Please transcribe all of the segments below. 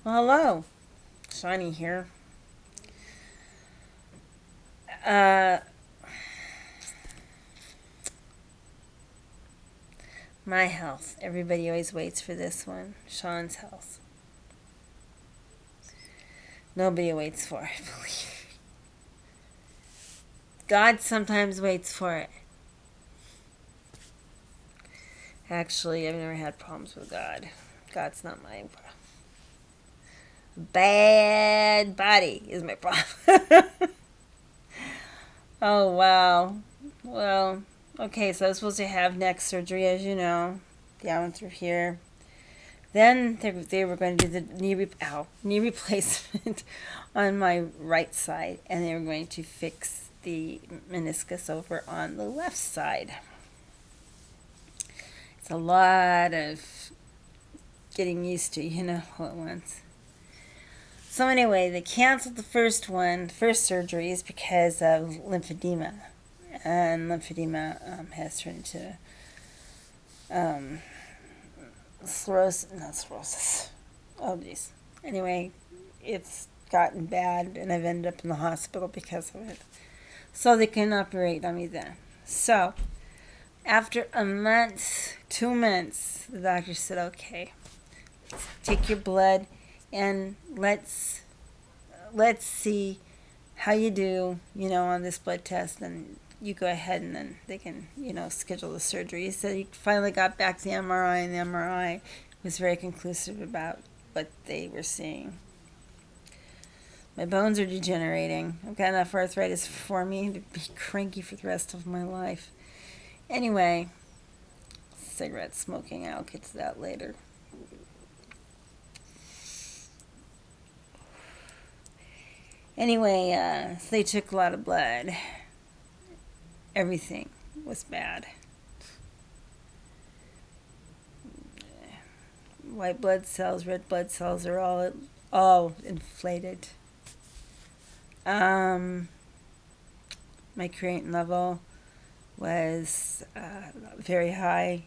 Well, hello, Shiny here. Uh, my health. Everybody always waits for this one. Sean's health. Nobody waits for it, believe. God sometimes waits for it. Actually, I've never had problems with God. God's not my problem. Bad body is my problem. Oh, wow. Well, okay, so I was supposed to have neck surgery, as you know, down through here. Then they were going to do the knee replacement on my right side, and they were going to fix the meniscus over on the left side. It's a lot of getting used to, all at once. So anyway, they canceled the first surgery is because of lymphedema, and lymphedema has turned into um, not sclerosis. Oh, geez. Anyway, it's gotten bad, and I've ended up in the hospital because of it. So they can operate on me then. So after a month, 2 months, the doctor said, "Okay, take your blood, and let's see how you do, on this blood test, and you go ahead, and then they can, schedule the surgery." He said he finally got back to the MRI, and the MRI was very conclusive about what they were seeing. My bones are degenerating. I've got enough arthritis for me to be cranky for the rest of my life. Anyway, cigarette smoking, I'll get to that later. Anyway, so they took a lot of blood. Everything was bad. White blood cells, red blood cells are all inflated. My creatinine level was very high,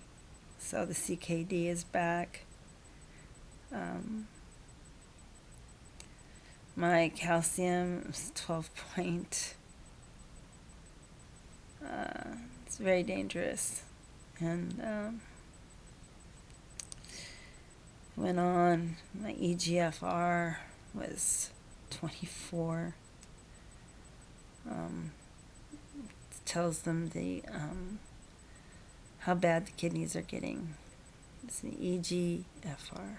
so the CKD is back. My calcium is 12 point. It's very dangerous. And went on. My EGFR was 24. It tells them how bad the kidneys are getting. It's the EGFR.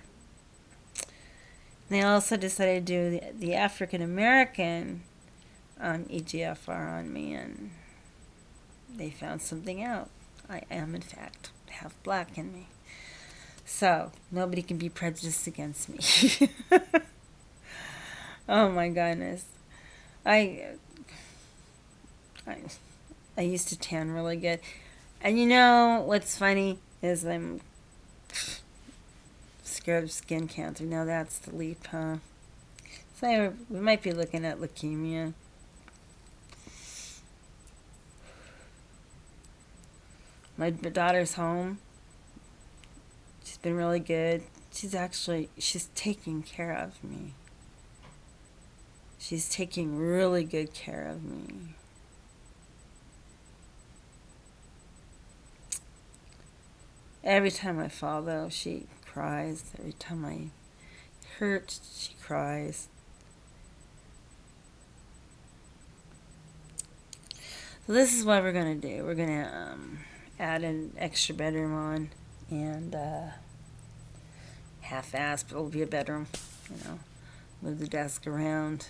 They also decided to do the African American EGFR on me, and they found something out. I am, in fact, half black in me. So, nobody can be prejudiced against me. Oh my goodness. I, I, I used to tan really good. And what's funny is I'm scared of skin cancer. Now that's the leap, huh? So we might be looking at leukemia. My daughter's home. She's been really good. She's taking care of me. She's taking really good care of me. Every time I fall, though, she cries. Every time I hurt, she cries. So this is what we're going to do. We're going to add an extra bedroom on, and half-assed, but it'll be a bedroom, move the desk around,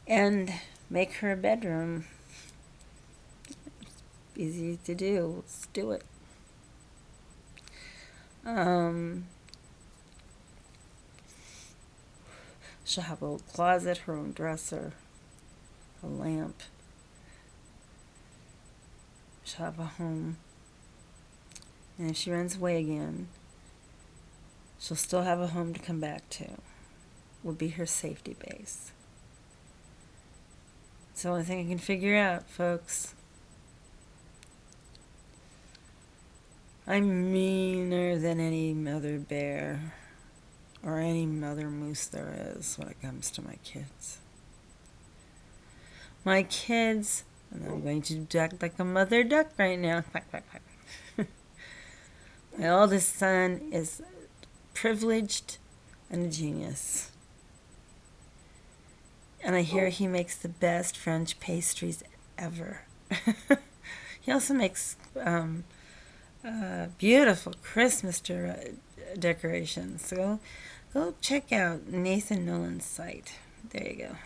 and make her a bedroom. Easy to do. Let's do it. She'll have a little closet, her own dresser, a lamp. She'll have a home. And if she runs away again, she'll still have a home to come back to. Will be her safety base. It's the only thing I can figure out, folks. I'm meaner than any mother bear. or any mother moose there is when it comes to my kids. My kids, and I'm going to act like a mother duck right now. Quack, quack, quack. My oldest son is privileged and a genius. And I hear he makes the best French pastries ever. He also makes beautiful Christmas decorations. So go check out Nathan Nolan's site. There you go.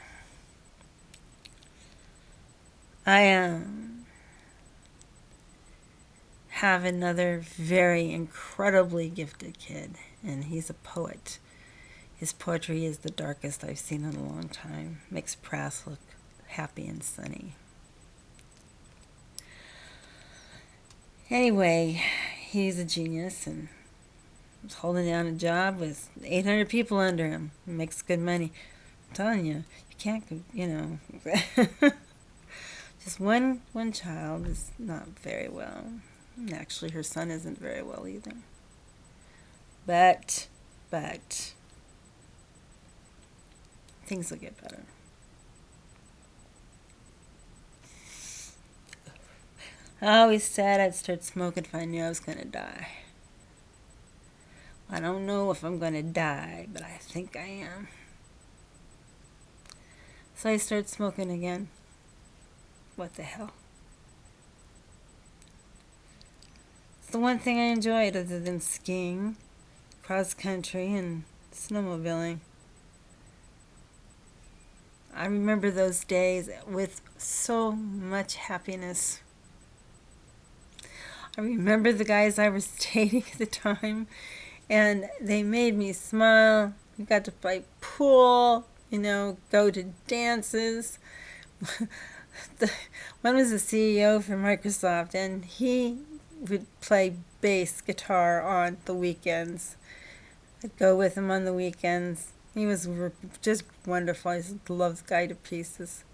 I have another very incredibly gifted kid, and he's a poet. His poetry is the darkest I've seen in a long time. Makes Prath look happy and sunny. Anyway, he's a genius and was holding down a job with 800 people under him. He makes good money. I'm telling you, you can't, just one child is not very well. Actually, her son isn't very well either. But things will get better. I always said I'd start smoking if I knew I was going to die. I don't know if I'm going to die, but I think I am. So I started smoking again. What the hell? It's the one thing I enjoyed other than skiing, cross country, and snowmobiling. I remember those days with so much happiness. I remember the guys I was dating at the time, and they made me smile. We got to play pool, go to dances. One was the CEO for Microsoft, and he would play bass guitar on the weekends. I'd go with him on the weekends. He was just wonderful. I just loved the guy to pieces.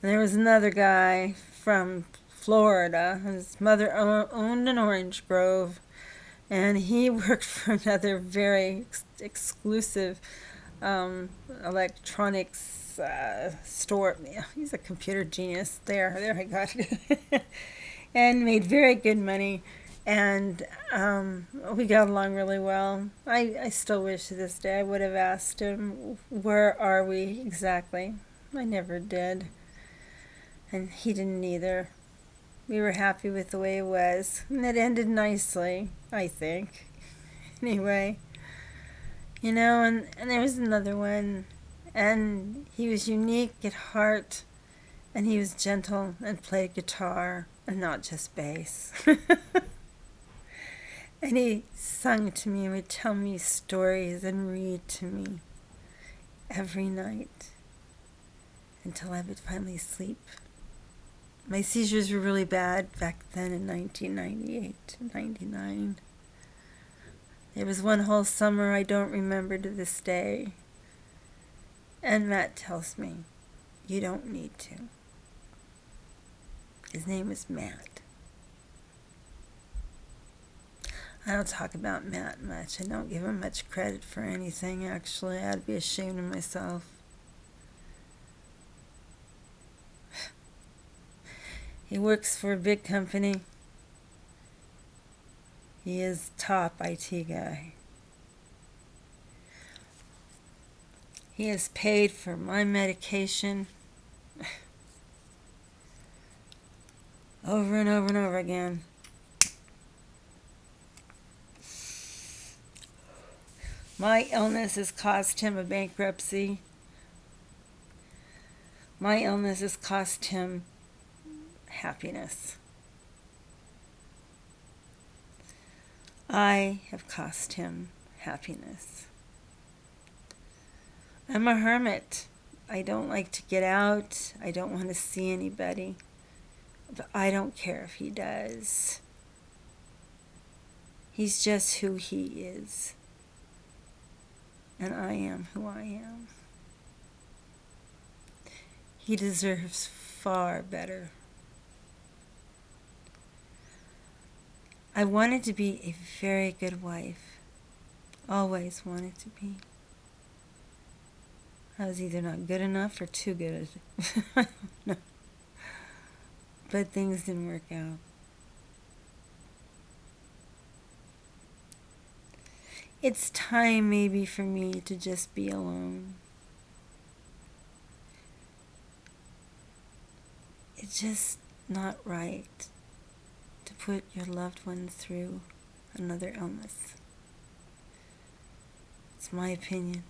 And there was another guy from Florida. His mother owned an orange grove, and he worked for another very exclusive electronics store. He's a computer genius. There I got it. And made very good money. And we got along really well. I still wish to this day I would have asked him, where are we exactly? I never did. And he didn't either. We were happy with the way it was. And it ended nicely, I think. Anyway. And there was another one. And he was unique at heart. And he was gentle and played guitar and not just bass. And he sung to me and would tell me stories and read to me every night until I would finally sleep. My seizures were really bad back then in 1998 and 99. There was one whole summer I don't remember to this day. And Matt tells me, you don't need to. His name is Matt. I don't talk about Matt much. I don't give him much credit for anything, actually. I'd be ashamed of myself. He works for a big company. He is top IT guy. He has paid for my medication over and over and over again. My illness has cost him a bankruptcy. My illness has cost him happiness. I have cost him happiness. I'm a hermit. I don't like to get out. I don't want to see anybody. But I don't care if he does. He's just who he is. And I am who I am. He deserves far better. I wanted to be a very good wife, always wanted to be. I was either not good enough or too good at it. I don't know. But things didn't work out. It's time maybe for me to just be alone. It's just not right to put your loved ones through another illness. It's my opinion.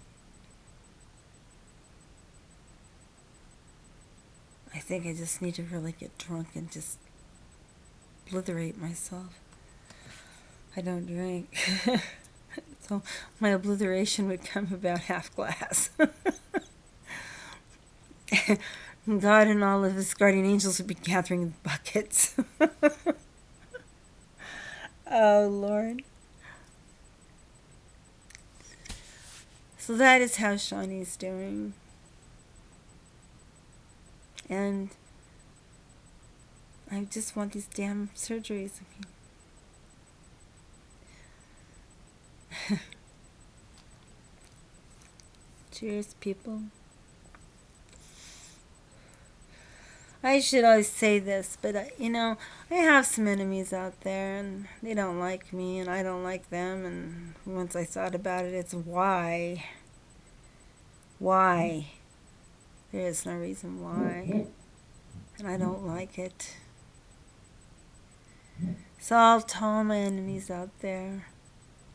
I think I just need to really get drunk and just obliterate myself. I don't drink. So my obliteration would come about half glass. God and all of his guardian angels would be gathering buckets. Oh, Lord. So that is how Shawnee's doing. And I just want these damn surgeries. Cheers, people. I should always say this, but I have some enemies out there, and they don't like me, and I don't like them. And once I thought about it, it's why. Why? There is no reason why, and I don't like it. So I'll tell my enemies out there,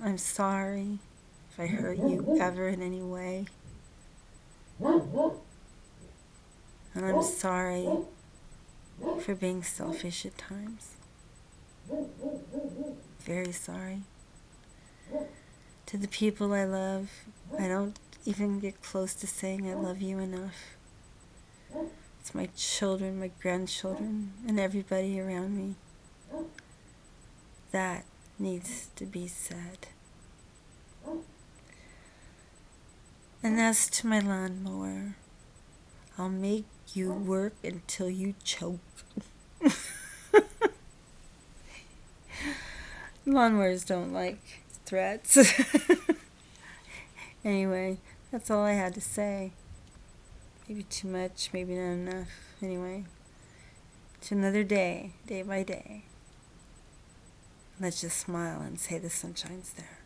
I'm sorry if I hurt you ever in any way. And I'm sorry for being selfish at times. Very sorry. To the people I love, I don't even get close to saying I love you enough. It's my children, my grandchildren, and everybody around me. That needs to be said. And as to my lawnmower, I'll make you work until you choke. Lawnmowers don't like threats. Anyway, that's all I had to say. Maybe too much, maybe not enough. Anyway, it's another day, day by day. Let's just smile and say the sun shines there.